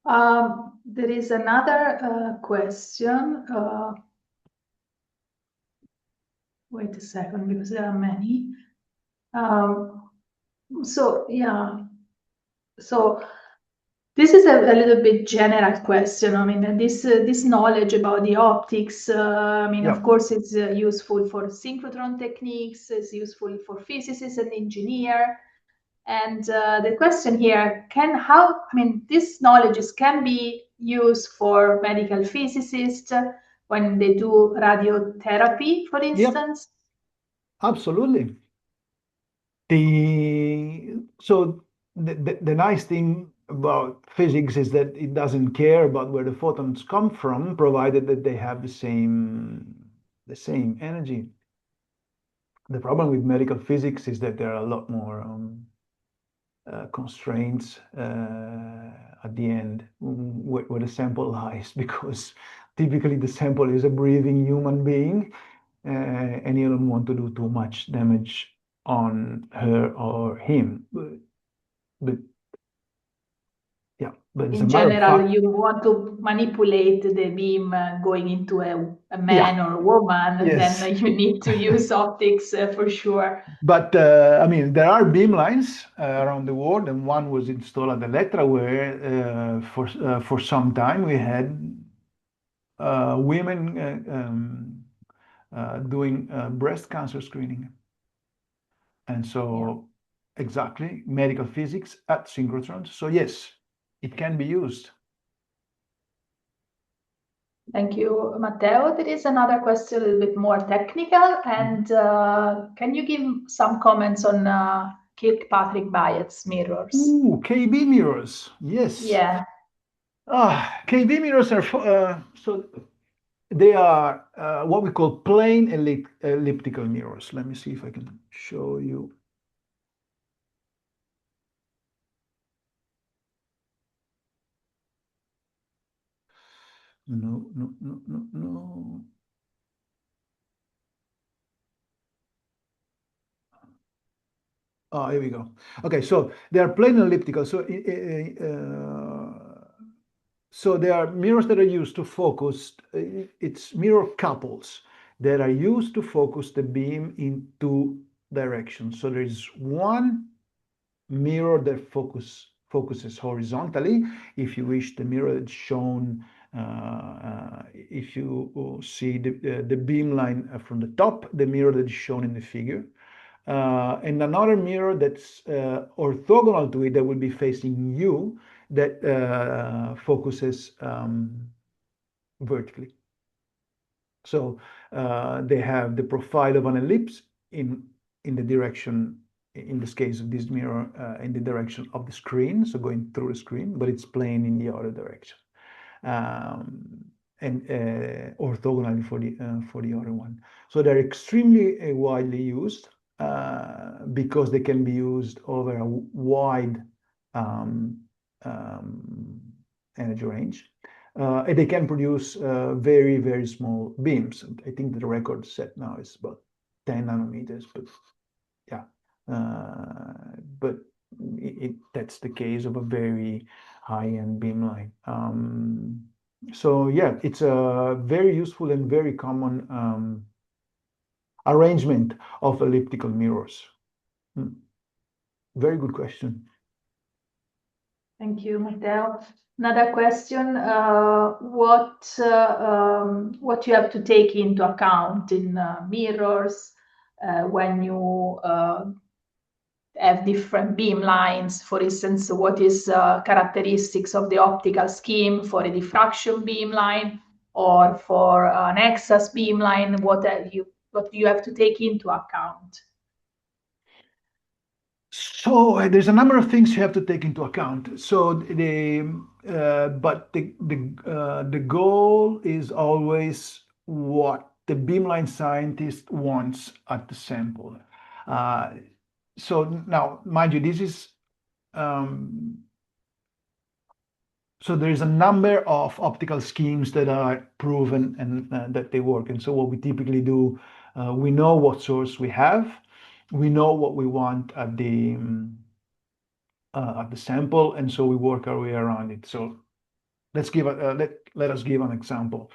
There is another question. Wait a second, because there are many. So this is a little bit general question. I mean, this knowledge about the optics. I mean, of course, it's useful for synchrotron techniques. It's useful for physicists and engineers. And the question here, this knowledge can be used for medical physicists when they do radiotherapy, for instance? Yep. Absolutely. The nice thing about physics is that it doesn't care about where the photons come from, provided that they have the same energy. The problem with medical physics is that there are a lot more constraints at the end where the sample lies, because typically the sample is a breathing human being, and you don't want to do too much damage on her or him. But yeah, but as In a matter of general, fact, you want to manipulate the beam going into a man yeah, or a woman, yes. then you need to use optics for sure. But I mean, there are beamlines around the world, and one was installed at Elettra, where for some time we had women doing breast cancer screening, and so exactly medical physics at synchrotrons. So yes, it can be used. Thank you, Matteo. There is another question, a little bit more technical, and can you give some comments on Kirkpatrick Bayet's mirrors? Ooh, KB mirrors, yes. Yeah. KV mirrors are so they are what we call plane elliptical mirrors. Let me see if I can show you. No, no, no, no, no. Oh, here we go. Okay, so they are plane elliptical. So there are mirrors that are used to focus. It's mirror couples that are used to focus the beam in two directions. So there is one mirror that focuses horizontally. If you wish, the mirror that's shown, if you see the beam line from the top, the mirror that is shown in the figure. And another mirror that's orthogonal to it that will be facing you that focuses vertically. So they have the profile of an ellipse in the direction, in this case of this mirror, in the direction of the screen, so going through the screen, but it's plane in the other direction. And orthogonally for the other one. So they're extremely widely used because they can be used over a wide energy range. And they can produce very, very small beams. I think the record set now is about 10 nanometers, but yeah. But that's the case of a very high-end beamline. So yeah, it's a very useful and very common arrangement of elliptical mirrors. Very good question. Thank you, Matteo. Another question, what you have to take into account in mirrors when you have different beam lines? For instance, what is characteristics of the optical scheme for a diffraction beam line or for an excess beam line? What you have to take into account? So there's a number of things you have to take into account. So but the goal is always what the beamline scientist wants at the sample. So now, mind you, this is so there is a number of optical schemes that are proven and that they work. And so what we typically do, we know what source we have, we know what we want at the sample, and so we work our way around it. So let us give an example.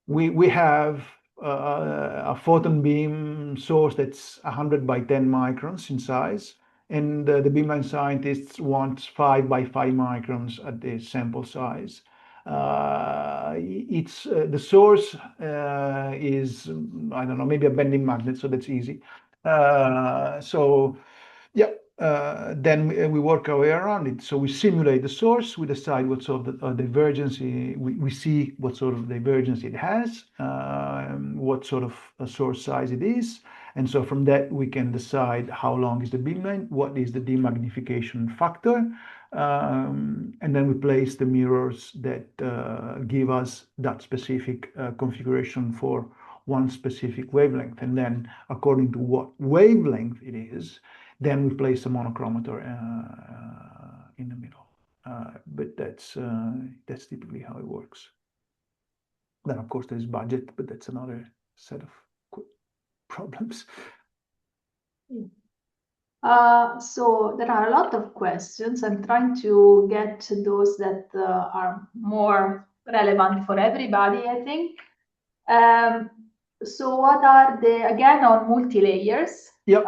We have a photon beam source that's 100 by 10 microns in size, and the beamline scientists want 5 by 5 microns at the sample size. The source is, I don't know, maybe a bending magnet, so that's easy. So yeah, then we work our way around it. So we simulate the source, we decide what sort of divergence, we see what sort of divergence it has, what sort of a source size it is. And so from that, we can decide how long is the beamline, what is the demagnification factor, and then we place the mirrors that give us that specific configuration for one specific wavelength. And then according to what wavelength it is, then we place a monochromator in the middle. But that's typically how it works. Then of course there's budget, but that's another set of problems. So there are a lot of questions. I'm trying to get to those that are more relevant for everybody, I think. So what are again, on multi-layers? Yep.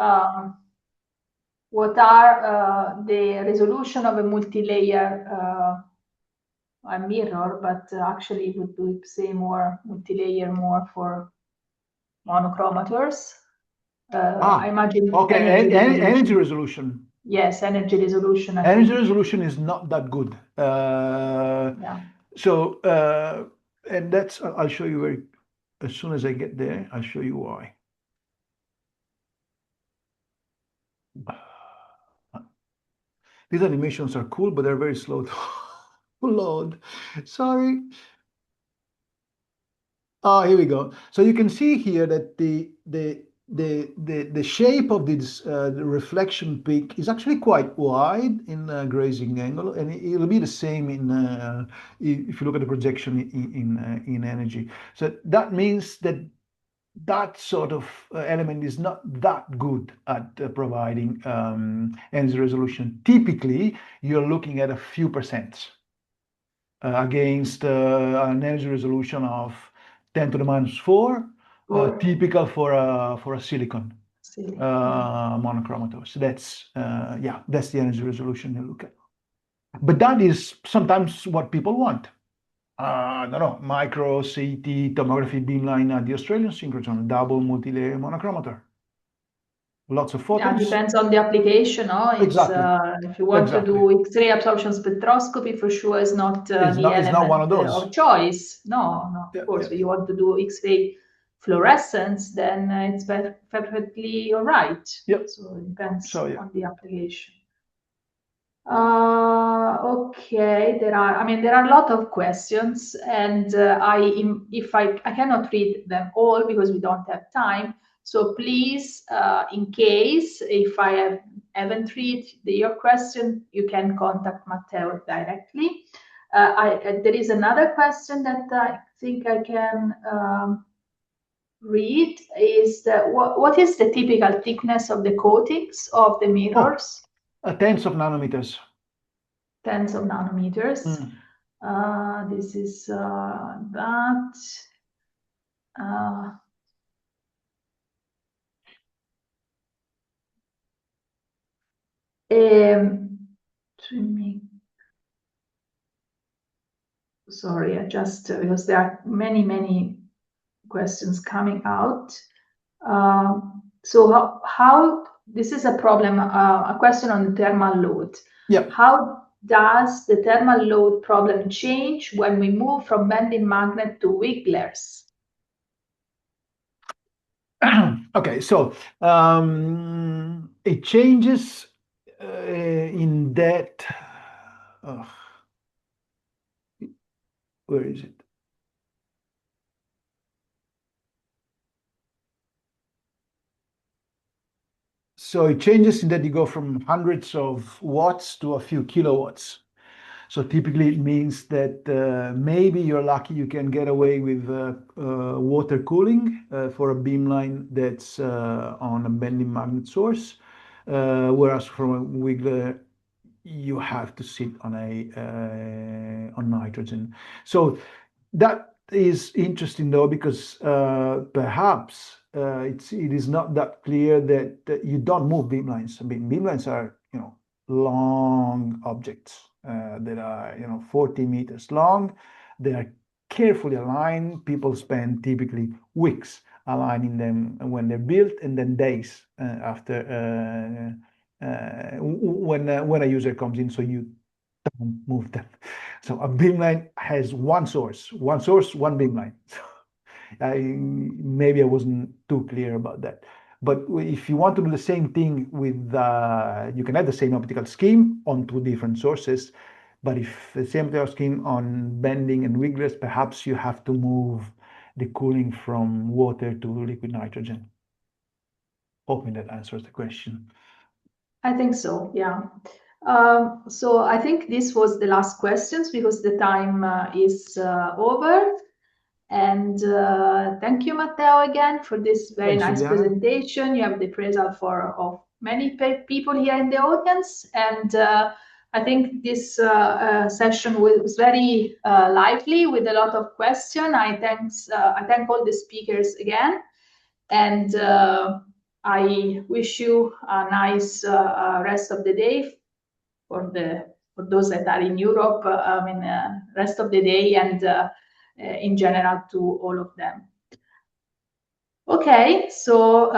What are the resolution of a multi-layer mirror, but actually would say more multi-layer, more for monochromators. I imagine. Okay, energy resolution. Yes, energy resolution. Energy resolution is not that good. Yeah. So, and that's, I'll show you as soon as I get there, I'll show you why. These animations are cool, but they're very slow. Lord, sorry. Oh, here we go. So you can see here that the shape of this the reflection peak is actually quite wide in grazing angle, and it'll be the same in if you look at the projection in energy. So that means that that sort of element is not that good at providing energy resolution. Typically, you're looking at a few percent against an energy resolution of 10 to the minus 4, typical for a silicon monochromator. So that's yeah, that's the energy resolution you look at. But that is sometimes what people want. I don't know, micro CT tomography beamline at the Australian Synchrotron, double multi-layer monochromator. Lots of Yeah, photons. depends on the application, no? It's Exactly. if you want to Exactly. do X-ray absorption spectroscopy, for sure is not the It's not one element of those. of choice. No, no, Yeah, of course. yeah, If you want to do X-ray fluorescence, then it's perfectly all right. Yep. So it depends So yeah. on the application. Okay, I mean, there are a lot of questions, and if I cannot read them all because we don't have time. So please, in case if haven't read your question, you can contact Matteo directly. There is another question that I think I can read. Is what is the typical thickness of the coatings of the mirrors? Tens of nanometers. Tens of nanometers. This is that. Trimming. Sorry, I just because there are many questions coming out. So how this is a problem, a question on the thermal load. Yeah. How does the thermal load problem change when we move from bending magnet to wigglers? Okay, so it changes in that. Where is it? So it changes in that you go from hundreds of watts to a few kilowatts. So typically it means that maybe you're lucky you can get away with water cooling for a beamline that's on a bending magnet source, whereas from a wiggler you have to sit on on nitrogen. So that is interesting though, because perhaps it is not that clear that you don't move beamlines. I mean, beamlines are long objects that are 40 meters long. They are carefully aligned. People spend typically weeks aligning them when they're built, and then days after when a user comes in, so you don't move them. So a beamline has one source, one beamline. So maybe I wasn't too clear about that. But if you want to do the same thing with, you can have the same optical scheme on two different sources. But if the same optical scheme on bending and wigglers, perhaps you have to move the cooling from water to liquid nitrogen. Hoping that answers the question. I think so, yeah. So I think this was the last questions because the time is over. And thank you, Matteo, again for this very Thanks, nice Juliana. presentation. You have the appraisal of many people here in the audience, and I think this session was very lively with a lot of questions. I thank all the speakers again, and I wish you a nice rest of the day for those that are in Europe. I mean, rest of the day and in general to all of them. Okay, so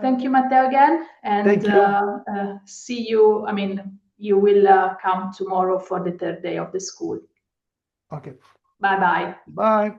thank you, Matteo, again, and Thank you. see you. I mean, you will come tomorrow for the third day of the school. Okay. Bye-bye. Bye.